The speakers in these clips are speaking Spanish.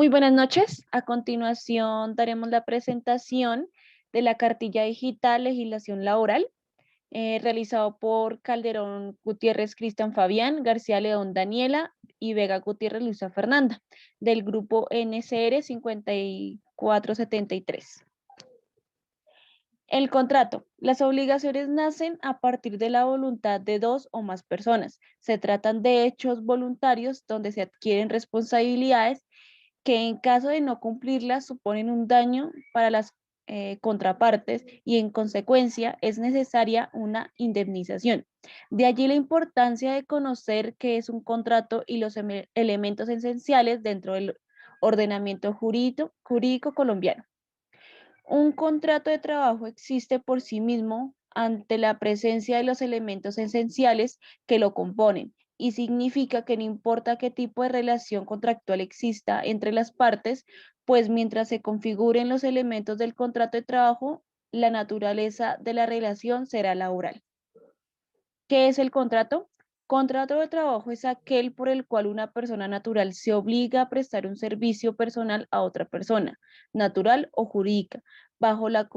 Muy buenas noches. A continuación daremos la presentación de la cartilla digital Legislación Laboral, realizado por Calderón Gutiérrez Cristian Fabián, García León Daniela y Vega Gutiérrez Luisa Fernanda, del grupo NCR 5473. El contrato. Las obligaciones nacen a partir de la voluntad de dos o más personas. Se tratan de hechos voluntarios donde se adquieren responsabilidades que en caso de no cumplirlas suponen un daño para las contrapartes y en consecuencia es necesaria una indemnización. De allí la importancia de conocer qué es un contrato y los elementos esenciales dentro del ordenamiento jurídico colombiano. Un contrato de trabajo existe por sí mismo ante la presencia de los elementos esenciales que lo componen y significa que no importa qué tipo de relación contractual exista entre las partes, pues mientras se configuren los elementos del contrato de trabajo, la naturaleza de la relación será laboral. ¿Qué es el contrato? Contrato de trabajo es aquel por el cual una persona natural se obliga a prestar un servicio personal a otra persona, natural o jurídica, bajo la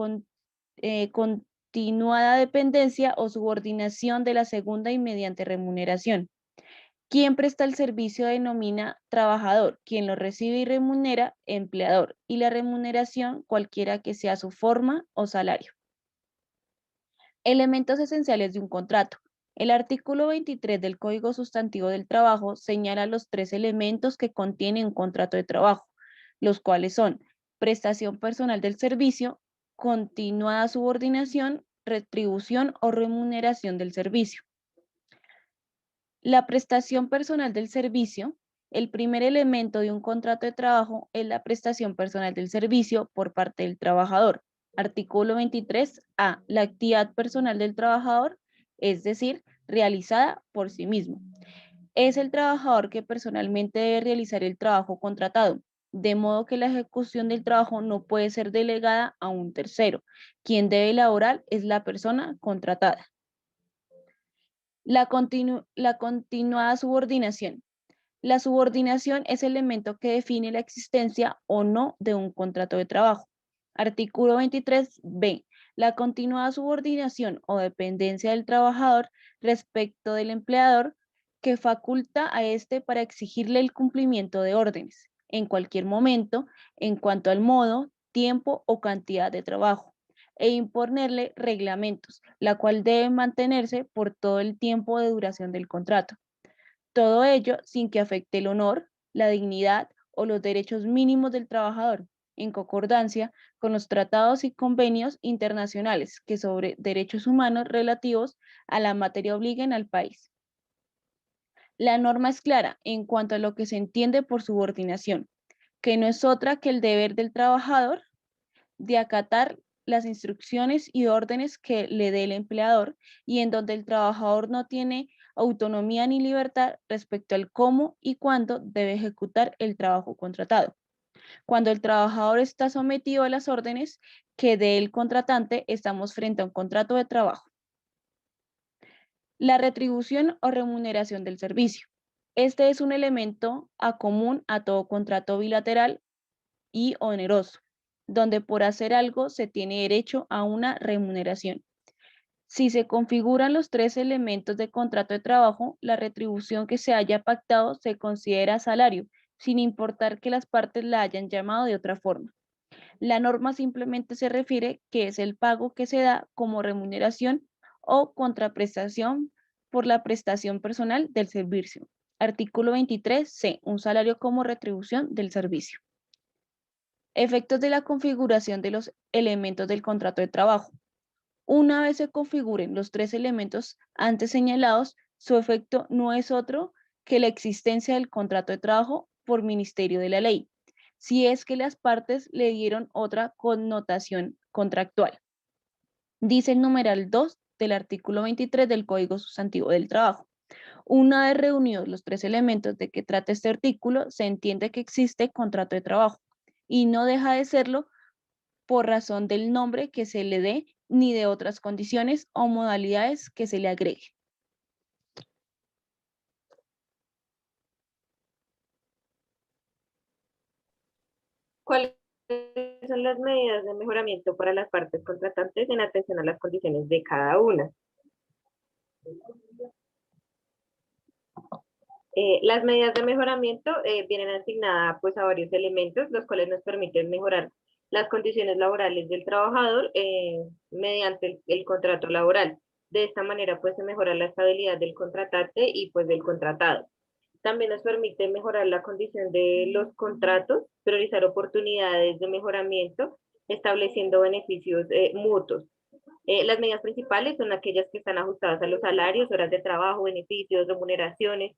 continuada dependencia o subordinación de la segunda y mediante remuneración. Quien presta el servicio denomina trabajador, quien lo recibe y remunera, empleador, y la remuneración cualquiera que sea su forma o salario. Elementos esenciales de un contrato. El artículo 23 del Código Sustantivo del Trabajo señala los tres elementos que contiene un contrato de trabajo, los cuales son prestación personal del servicio, continuada subordinación, retribución o remuneración del servicio. La prestación personal del servicio. El primer elemento de un contrato de trabajo es la prestación personal del servicio por parte del trabajador. Artículo 23A. La actividad personal del trabajador, es decir, realizada por sí mismo. Es el trabajador que personalmente debe realizar el trabajo contratado, de modo que la ejecución del trabajo no puede ser delegada a un tercero. Quien debe elaborar es la persona contratada. La continuada subordinación. La subordinación es el elemento que define la existencia o no de un contrato de trabajo. Artículo 23b. La continuada subordinación o dependencia del trabajador respecto del empleador que faculta a éste para exigirle el cumplimiento de órdenes en cualquier momento en cuanto al modo, tiempo o cantidad de trabajo e imponerle reglamentos, la cual debe mantenerse por todo el tiempo de duración del contrato. Todo ello sin que afecte el honor, la dignidad o los derechos mínimos del trabajador, en concordancia con los tratados y convenios internacionales que sobre derechos humanos relativos a la materia obliguen al país. La norma es clara en cuanto a lo que se entiende por subordinación, que no es otra que el deber del trabajador de acatar las instrucciones y órdenes que le dé el empleador y en donde el trabajador no tiene autonomía ni libertad respecto al cómo y cuándo debe ejecutar el trabajo contratado. Cuando el trabajador está sometido a las órdenes que dé el contratante, estamos frente a un contrato de trabajo. La retribución o remuneración del servicio. Este es un elemento común a todo contrato bilateral y oneroso, donde por hacer algo se tiene derecho a una remuneración. Si se configuran los tres elementos de contrato de trabajo, la retribución que se haya pactado se considera salario, sin importar que las partes la hayan llamado de otra forma. La norma simplemente se refiere que es el pago que se da como remuneración o contraprestación por la prestación personal del servicio. Artículo 23c. Un salario como retribución del servicio. Efectos de la configuración de los elementos del contrato de trabajo. Una vez se configuren los tres elementos antes señalados, su efecto no es otro que la existencia del contrato de trabajo por ministerio de la ley, si es que las partes le dieron otra connotación contractual. Dice el numeral 2 del artículo 23 del Código Sustantivo del Trabajo. Una vez reunidos los tres elementos de que trata este artículo, se entiende que existe contrato de trabajo y no deja de serlo por razón del nombre que se le dé ni de otras condiciones o modalidades que se le agregue. ¿Cuáles son las medidas de mejoramiento para las partes contratantes en atención a las condiciones de cada una? Las medidas de mejoramiento vienen asignadas pues, a varios elementos, los cuales nos permiten mejorar las condiciones laborales del trabajador mediante el contrato laboral. De esta manera pues se mejora la estabilidad del contratante y pues del contratado. También nos permite mejorar la condición de los contratos, priorizar oportunidades de mejoramiento, estableciendo beneficios mutuos. Las medidas principales son aquellas que están ajustadas a los salarios, horas de trabajo, beneficios, remuneraciones,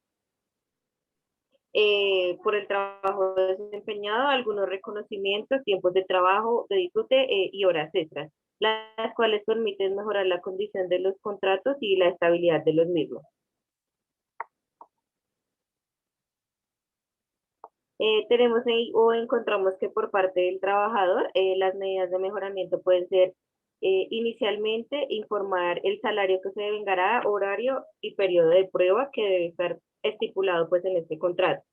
por el trabajo desempeñado, algunos reconocimientos, tiempos de trabajo, de disfrute y horas extras, las cuales permiten mejorar la condición de los contratos y la estabilidad de los mismos. Tenemos ahí o encontramos que por parte del trabajador las medidas de mejoramiento pueden ser inicialmente informar el salario que se devengará, horario y periodo de prueba que debe estar estipulado pues en este contrato.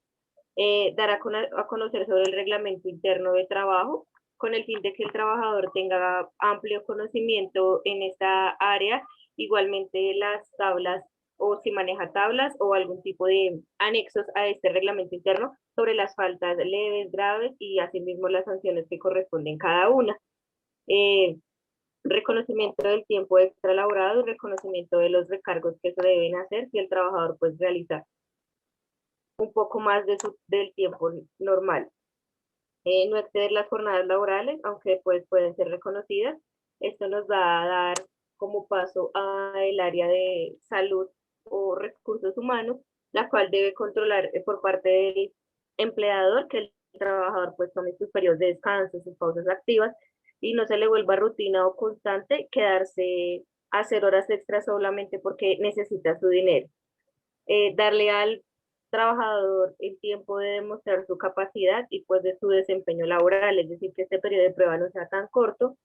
Dar a conocer sobre el reglamento interno de trabajo con el fin de que el trabajador tenga amplio conocimiento en esta área, igualmente las tablas o si maneja tablas o algún tipo de anexos a este reglamento interno sobre las faltas leves, graves y asimismo las sanciones que corresponden cada una. Eh, Reconocimiento del tiempo extra laborado, reconocimiento de los recargos que se deben hacer si el trabajador pues realiza un poco más del tiempo normal. No exceder las jornadas laborales, aunque pues pueden ser reconocidas. Esto nos va a dar como paso al área de salud o recursos humanos, la cual debe controlar por parte del empleador que el trabajador pues tome sus periodos de descanso, sus pausas activas y no se le vuelva rutina o constante quedarse a hacer horas extras solamente porque necesita su dinero. Darle al trabajador el tiempo de demostrar su capacidad y pues de su desempeño laboral, es decir, que este periodo de prueba no sea tan corto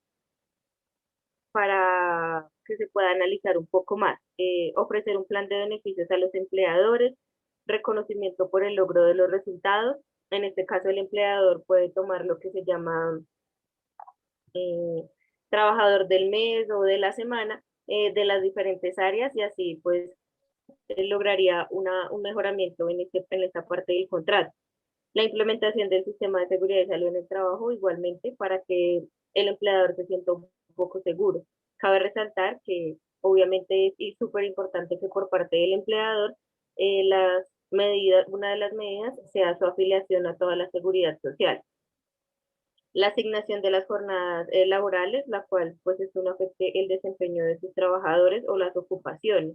para que se pueda analizar un poco más. Ofrecer un plan de beneficios a los empleadores, reconocimiento por el logro de los resultados. En este caso, el empleador puede tomar lo que se llama eh, trabajador del mes o de la semana de las diferentes áreas y así pues lograría un mejoramiento en esta parte del contrato. La implementación del sistema de seguridad y salud en el trabajo igualmente para que el empleador se sienta un poco seguro. Cabe resaltar que obviamente es súper importante que por parte del empleador las medidas, una de las medidas sea su afiliación a toda la seguridad social. La asignación de las jornadas laborales, la cual pues esto no afecte el desempeño de sus trabajadores o las ocupaciones.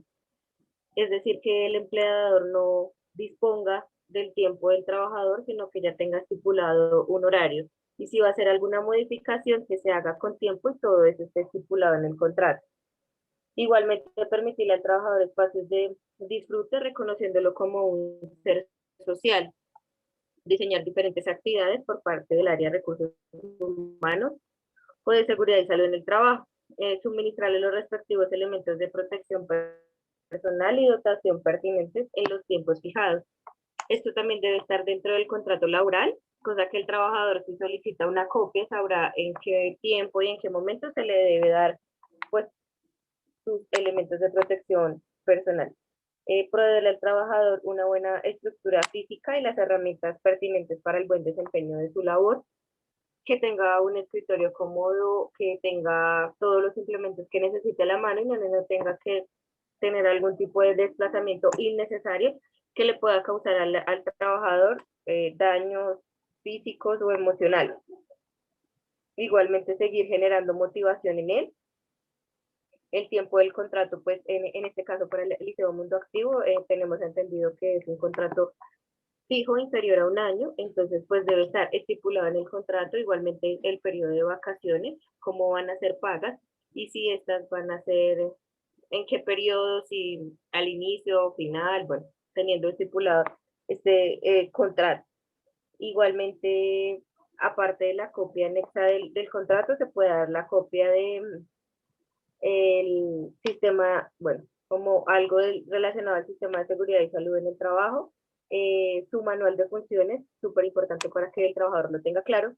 Es decir, que el empleador no disponga del tiempo del trabajador, sino que ya tenga estipulado un horario. Y si va a hacer alguna modificación, que se haga con tiempo y todo eso esté estipulado en el contrato. Igualmente, permitirle al trabajador espacios de disfrute, reconociéndolo como un ser social. Diseñar diferentes actividades por parte del área de recursos humanos o de seguridad y salud en el trabajo. Suministrarle los respectivos elementos de protección personal y dotación pertinentes en los tiempos fijados. Esto también debe estar dentro del contrato laboral, cosa que el trabajador si solicita una copia sabrá en qué tiempo y en qué momento se le debe dar pues sus elementos de protección personal. Proveerle al trabajador una buena estructura física y las herramientas pertinentes para el buen desempeño de su labor, que tenga un escritorio cómodo, que tenga todos los implementos que necesite a la mano y no tenga que tener algún tipo de desplazamiento innecesario que le pueda causar al trabajador daños físicos o emocionales. Igualmente seguir generando motivación en él. El tiempo del contrato, pues en este caso para el Liceo Mundo Activo, tenemos entendido que es un contrato fijo inferior a un año, entonces pues debe estar estipulado en el contrato, igualmente el periodo de vacaciones, cómo van a ser pagas y si estas van a ser en qué periodo, si al inicio o final, bueno, teniendo estipulado este contrato. Igualmente, aparte de la copia anexa del contrato, se puede dar la copia de el sistema, bueno, como algo relacionado al sistema de seguridad y salud en el trabajo, su manual de funciones, súper importante para que el trabajador lo tenga claro,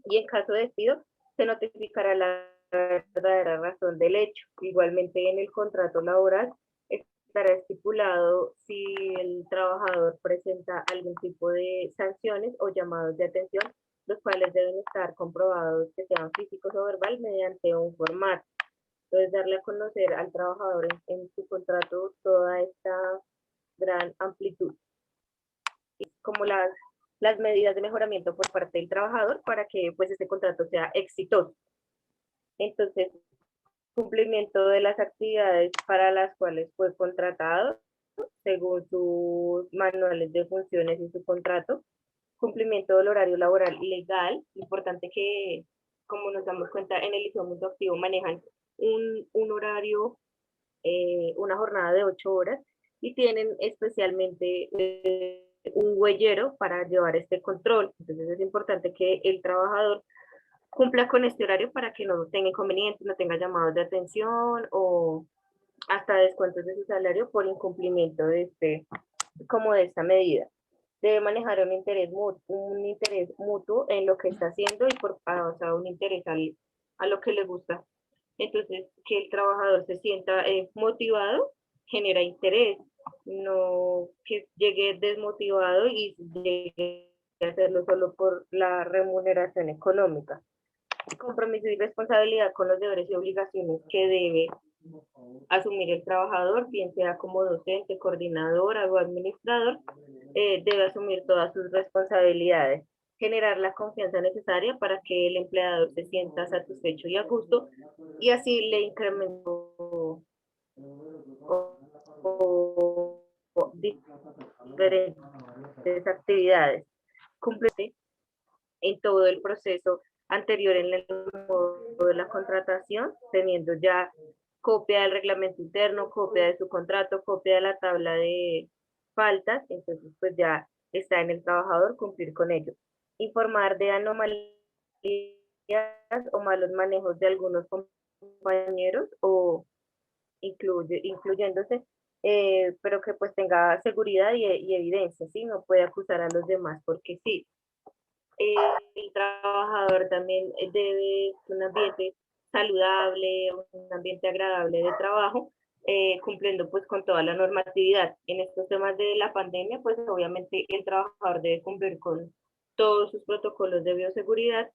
y en caso de despido se notificará la verdadera razón del hecho. Igualmente en el contrato laboral estará estipulado si el trabajador presenta algún tipo de sanciones o llamados de atención, los cuales deben estar comprobados que sean físicos o verbal mediante un formato. Entonces, darle a conocer al trabajador en su contrato toda esta gran amplitud, como las medidas de mejoramiento por parte del trabajador para que pues este contrato sea exitoso. Entonces, cumplimiento de las actividades para las cuales fue contratado según sus manuales de funciones y su contrato, cumplimiento del horario laboral legal, importante que, como nos damos cuenta, en el liceo mundo activo manejan un horario, una jornada de 8 horas y tienen especialmente un huellero para llevar este control. Entonces es importante que el trabajador cumpla con este horario para que no tenga inconvenientes, no tenga llamados de atención o hasta descuentos de su salario por incumplimiento como de esta medida. Debe manejar un interés mutuo en lo que está haciendo y o sea, un interés a lo que le gusta. Entonces, que el trabajador se sienta motivado genera interés, no que llegue desmotivado y llegue a hacerlo solo por la remuneración económica. Compromiso y responsabilidad con los deberes y obligaciones que debe asumir el trabajador, bien sea como docente, coordinador o administrador, debe asumir todas sus responsabilidades, generar la confianza necesaria para que el empleador se sienta satisfecho y a gusto, y así le incrementó diferentes actividades. Cumple en todo el proceso anterior en el modo de la contratación, teniendo ya copia del reglamento interno, copia de su contrato, copia de la tabla de faltas, entonces pues ya está en el trabajador cumplir con ello. Informar de anomalías o malos manejos de algunos compañeros o incluyéndose, pero que pues tenga seguridad y evidencia, ¿sí? No puede acusar a los demás porque sí. El trabajador también debe un ambiente saludable, un ambiente agradable de trabajo, cumpliendo pues con toda la normatividad. En estos temas de la pandemia, pues obviamente el trabajador debe cumplir con todos sus protocolos de bioseguridad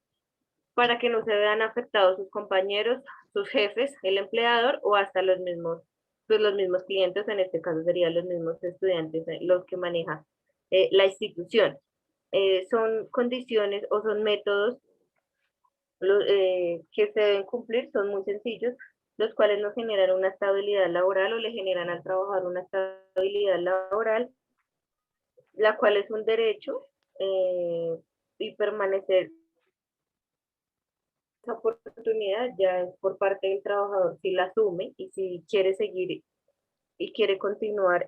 para que no se vean afectados sus compañeros, sus jefes, el empleador o hasta pues los mismos clientes, en este caso serían los mismos estudiantes, los que maneja la institución. Son condiciones o son métodos que se deben cumplir, son muy sencillos, los cuales no generan una estabilidad laboral o le generan al trabajador una estabilidad laboral, la cual es un derecho y permanecer esa oportunidad ya es por parte del trabajador si la asume y si quiere seguir y quiere continuar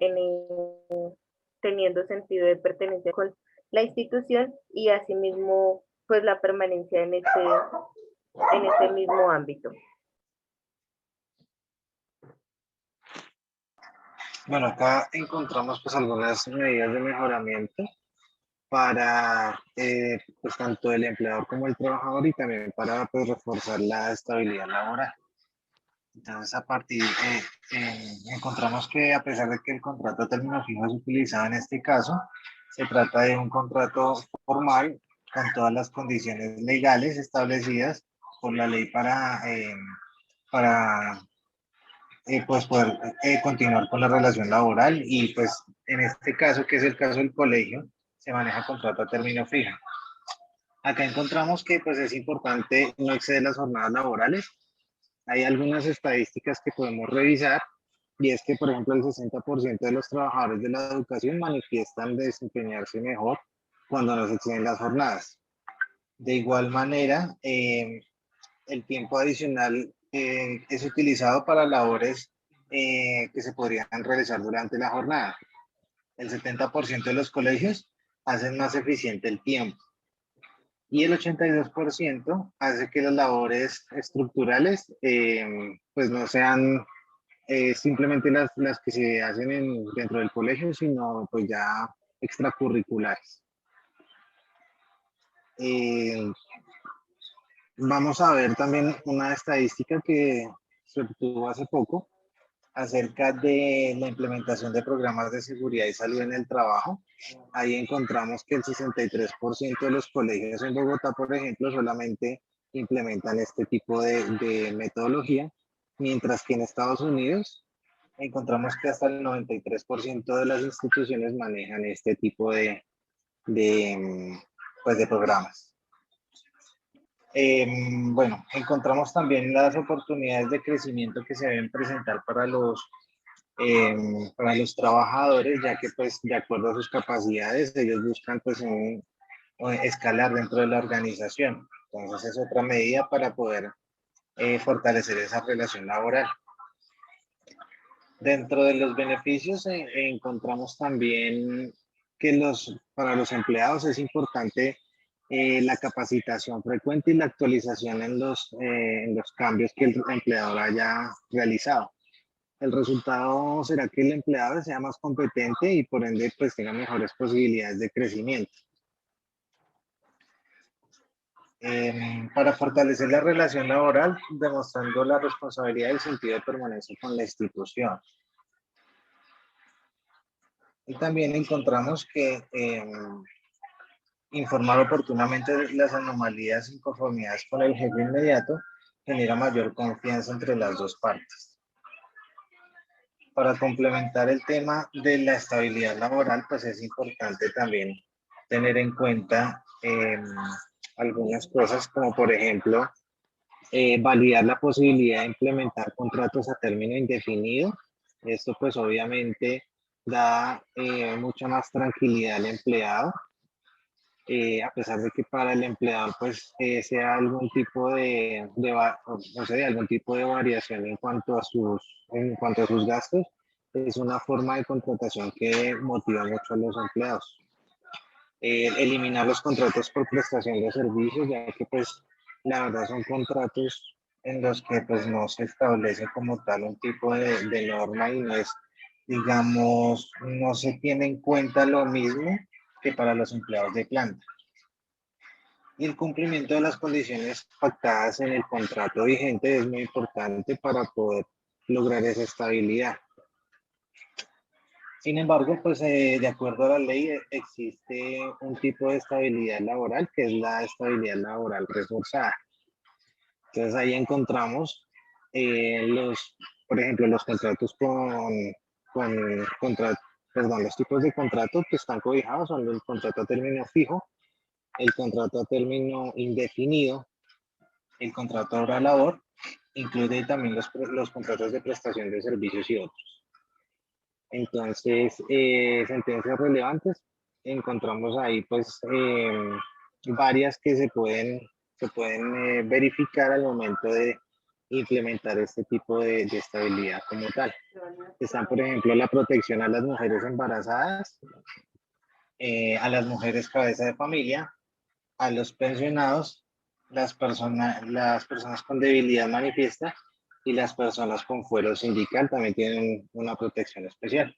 teniendo sentido de pertenencia con la institución y asimismo pues la permanencia en este mismo ámbito. Bueno, acá encontramos pues algunas medidas de mejoramiento para pues tanto el empleador como el trabajador y también para pues reforzar la estabilidad laboral. Entonces a partir, encontramos que a pesar de que el contrato a término fijo es utilizado en este caso, se trata de un contrato formal con todas las condiciones legales establecidas por la ley para pues poder continuar con la relación laboral y pues en este caso, que es el caso del colegio, se maneja contrato a término fijo. Acá encontramos que pues es importante no exceder las jornadas laborales. Hay algunas estadísticas que podemos revisar y es que, por ejemplo, el 60% de los trabajadores de la educación manifiestan desempeñarse mejor cuando no se exceden las jornadas. De igual manera, el tiempo adicional es utilizado para labores que se podrían realizar durante la jornada. El 70% de los colegios hacen más eficiente el tiempo y el 82% hace que las labores estructurales pues no sean simplemente las que se hacen dentro del colegio, sino pues ya extracurriculares. Vamos a ver también una estadística que se obtuvo hace poco acerca de la implementación de programas de seguridad y salud en el trabajo. Ahí encontramos que el 63% de los colegios en Bogotá, por ejemplo, solamente implementan este tipo de metodología, mientras que en Estados Unidos encontramos que hasta el 93% de las instituciones manejan este tipo pues de programas. Bueno, encontramos también las oportunidades de crecimiento que se deben presentar para los trabajadores, ya que pues de acuerdo a sus capacidades ellos buscan pues escalar dentro de la organización. Entonces es otra medida para poder fortalecer esa relación laboral. Dentro de los beneficios encontramos también que para los empleados es importante la capacitación frecuente y la actualización en los cambios que el empleador haya realizado. El resultado será que el empleado sea más competente y por ende pues tenga mejores posibilidades de crecimiento. Para fortalecer la relación laboral, demostrando la responsabilidad y el sentido de permanencia con la institución. Y también encontramos que informar oportunamente de las anomalías e inconformidades con el jefe inmediato genera mayor confianza entre las dos partes. Para complementar el tema de la estabilidad laboral, pues es importante también tener en cuenta algunas cosas como por ejemplo validar la posibilidad de implementar contratos a término indefinido. Esto pues obviamente da mucha más tranquilidad al empleado, a pesar de que para el empleador pues sea algún tipo no sé, algún tipo de variación en cuanto a sus gastos, es una forma de contratación que motiva mucho a los empleados. Eliminar los contratos por prestación de servicios, ya que pues la verdad son contratos en los que pues no se establece como tal un tipo de norma y no es, digamos, no se tiene en cuenta lo mismo que para los empleados de planta. Y el cumplimiento de las condiciones pactadas en el contrato vigente es muy importante para poder lograr esa estabilidad. Sin embargo, pues de acuerdo a la ley existe un tipo de estabilidad laboral que es la estabilidad laboral reforzada. Entonces ahí encontramos por ejemplo, los contratos los tipos de contratos que están cobijados son el contrato a término fijo, el contrato a término indefinido, el contrato a hora labor, incluye también los contratos de prestación de servicios y otros. Entonces, sentencias relevantes, encontramos ahí pues varias que se pueden verificar al momento de implementar este tipo de estabilidad como tal. Están, por ejemplo, la protección a las mujeres embarazadas, a las mujeres cabeza de familia, a los pensionados, las personas con debilidad manifiesta y las personas con fuero sindical también tienen una protección especial.